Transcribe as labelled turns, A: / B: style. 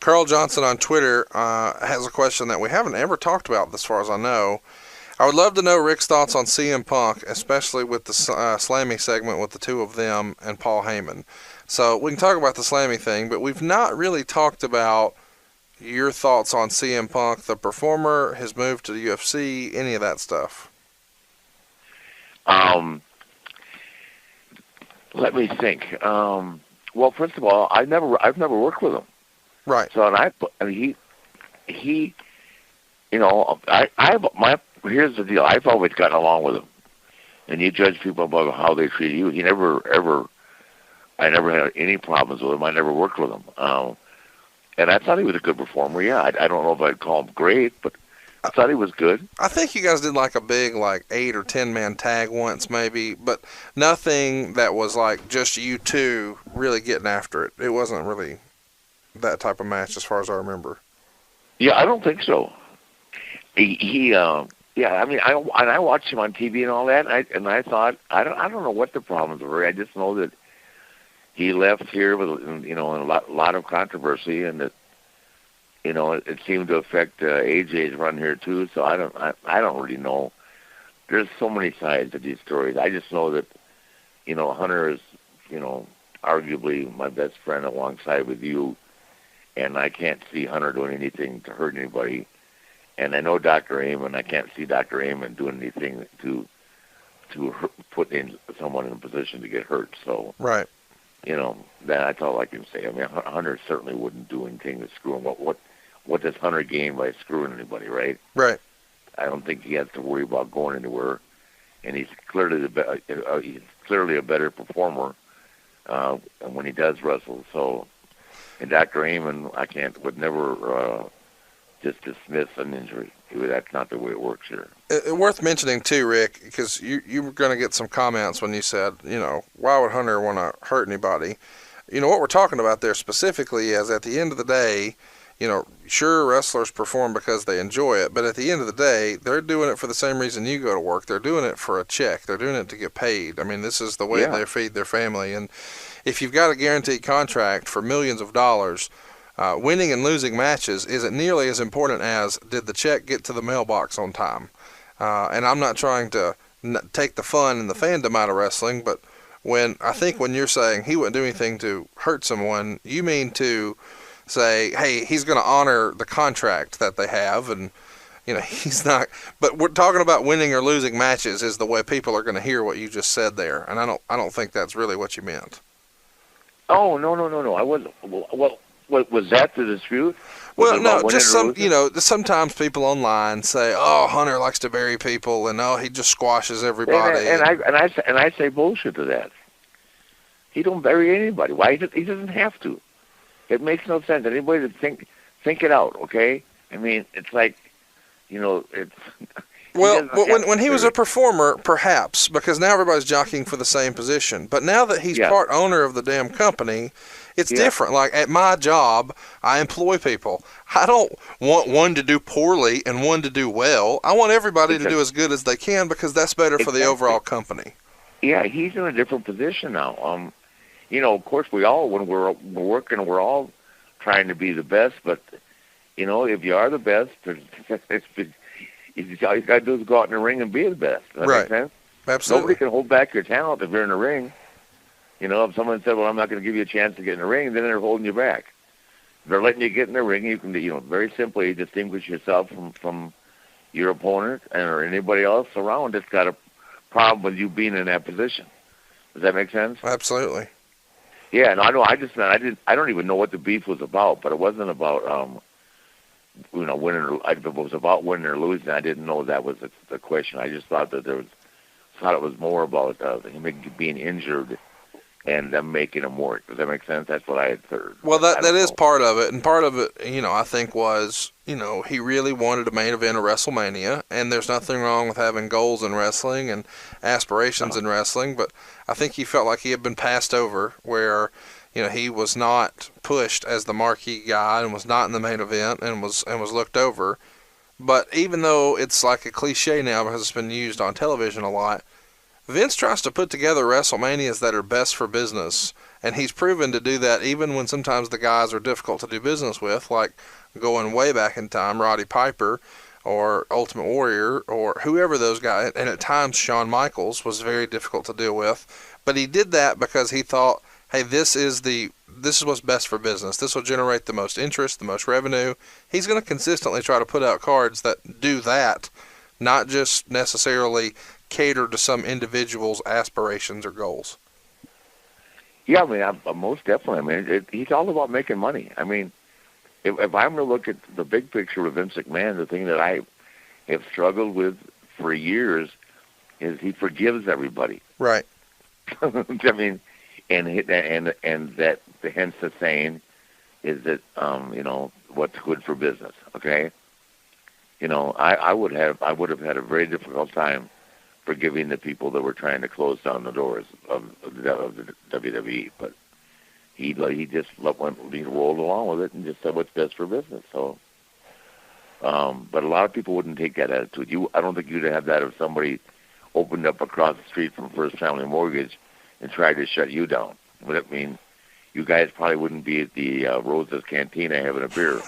A: Carl Johnson on Twitter has a question that we haven't ever talked about, as far as I know. I would love to know Rick's thoughts on CM Punk, especially with the Slammy segment with the two of them and Paul Heyman. So we can talk about the Slammy thing, but we've not really talked about your thoughts on CM Punk, the performer, his move to the UFC, any of that stuff.
B: Let me think. Well, first of all, I've never worked with him.
A: Right.
B: So, he, here's the deal. I've always gotten along with him, and you judge people about how they treat you. I never had any problems with him. I never worked with him, and I thought he was a good performer. Yeah, I don't know if I'd call him great, but I thought he was good.
A: I think you guys did like a big 8 or 10 man tag once maybe, but nothing that was like just you two really getting after it. It wasn't really that type of match as far as I remember.
B: Yeah, I don't think so. I watched him on TV and all that, and I thought I don't know what the problems were. I just know that he left here with a lot of controversy, and that it seemed to affect AJ's run here too. So I don't really know. There's so many sides to these stories. I just know that Hunter is arguably my best friend alongside with you, and I can't see Hunter doing anything to hurt anybody. And I know Dr. Amann. I can't see Dr. Amann doing anything to put in someone in a position to get hurt. So
A: right.
B: That's all I can say. I mean, Hunter certainly wouldn't do anything to screw him. What does Hunter gain by screwing anybody, right?
A: Right.
B: I don't think he has to worry about going anywhere, and he's clearly a better performer when he does wrestle. So, and Dr. Amann, would never just dismiss an injury. That's not the way it works here.
A: Worth mentioning too, Rick, because you were going to get some comments when you said, why would Hunter want to hurt anybody? What we're talking about there specifically is at the end of the day, sure, wrestlers perform because they enjoy it, but at the end of the day, they're doing it for the same reason you go to work. They're doing it for a check. They're doing it to get paid. I mean, this is the way they feed their family. And if you've got a guaranteed contract for millions of dollars, winning and losing matches isn't nearly as important as did the check get to the mailbox on time. And I'm not trying to take the fun and the fandom out of wrestling, but when you're saying he wouldn't do anything to hurt someone, you mean to say, hey, he's going to honor the contract that they have, and he's not. But we're talking about winning or losing matches is the way people are going to hear what you just said there, and I don't think that's really what you meant.
B: Oh, no. I wasn't. Well, was that the dispute?
A: Well, no, just sometimes people online say, "Oh, Hunter likes to bury people," and "Oh, he just squashes everybody."
B: And I say bullshit to that. He don't bury anybody. Why? He doesn't have to. It makes no sense. Anybody to think it out, okay? I mean, it's like, it's.
A: Well, when he was a performer, perhaps, because now everybody's jockeying for the same position. But now that he's part owner of the damn company, it's different. Like, at my job, I employ people. I don't want one to do poorly and one to do well. I want everybody to do as good as they can because that's better for the overall company. Yeah,
B: he's in a different position now. Of course, we all, when we're working, we're all trying to be the best. But, if you are the best, all you got to do is go out in the ring and be the best. Does that make sense?
A: Absolutely.
B: Nobody can hold back your talent if you're in the ring. If someone said, well, I'm not going to give you a chance to get in the ring, then they're holding you back. If they're letting you get in the ring, you can, very simply distinguish yourself from your opponent or anybody else around that's got a problem with you being in that position. Does that make sense?
A: Absolutely.
B: Yeah, no, I know. I don't even know what the beef was about, but it wasn't about winning. It was about winning or losing. I didn't know that was the question. I just thought that it was more about him being injured and them making him work. Does that make sense? That's what I had heard.
A: Well, that is part of it, and part of it, I think was, he really wanted a main event of WrestleMania, and there's nothing wrong with having goals in wrestling and aspirations in wrestling, but I think he felt like he had been passed over, where, he was not pushed as the marquee guy and was not in the main event and was looked over. But even though it's like a cliche now because it's been used on television a lot, Vince tries to put together WrestleManias that are best for business, and he's proven to do that even when sometimes the guys are difficult to do business with, like going way back in time, Roddy Piper or Ultimate Warrior or whoever those guys, and at times Shawn Michaels was very difficult to deal with. But he did that because he thought, hey, this is what's best for business. This will generate the most interest, the most revenue. He's going to consistently try to put out cards that do that, not just necessarily cater to some individual's aspirations or goals.
B: Yeah, I mean, most definitely. I mean, he's all about making money. I mean, if I'm going to look at the big picture of Vince McMahon, the thing that I have struggled with for years is he forgives everybody.
A: Right.
B: I mean, and that hence the saying is that what's good for business. Okay. I would have had a very difficult time forgiving the people that were trying to close down the doors of the WWE, but he just he rolled along with it and just said what's best for business. So, but a lot of people wouldn't take that attitude. I don't think you'd have that if somebody opened up across the street from First Family Mortgage and tried to shut you down. But I mean, you guys probably wouldn't be at the Rosa's Cantina having a beer.